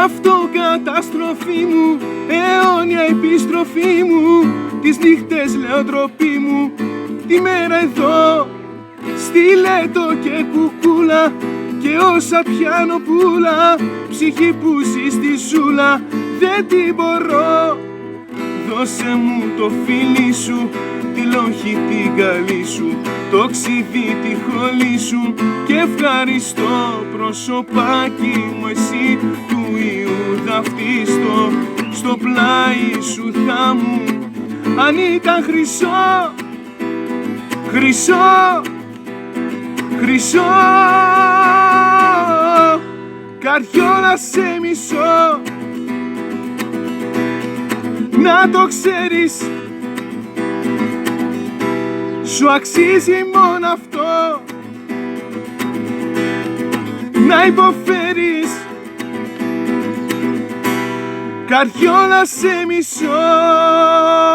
Αυτοκαταστροφή μου, αιώνια επιστροφή μου, τις νύχτες λέω ντροπή μου, τη μέρα εδώ στείλε το και κουκούλα, και όσα πιάνω πουλα, ψυχή που ζει στη ζούλα δεν την μπορώ. Δώσε μου το φίλι σου, τη λόγχη την καλή σου, το ξυδί τη χολή σου, και ευχαριστώ προσωπάκι μου εσύ του Ιούδα φτίστο, στο πλάι σου θα μου αν ήταν χρυσό, χρυσό, χρυσό, καριόλα σε μισώ. Να το ξέρεις, σου αξίζει μόνο αυτό, να υποφέρεις, καριόλα σε μισώ.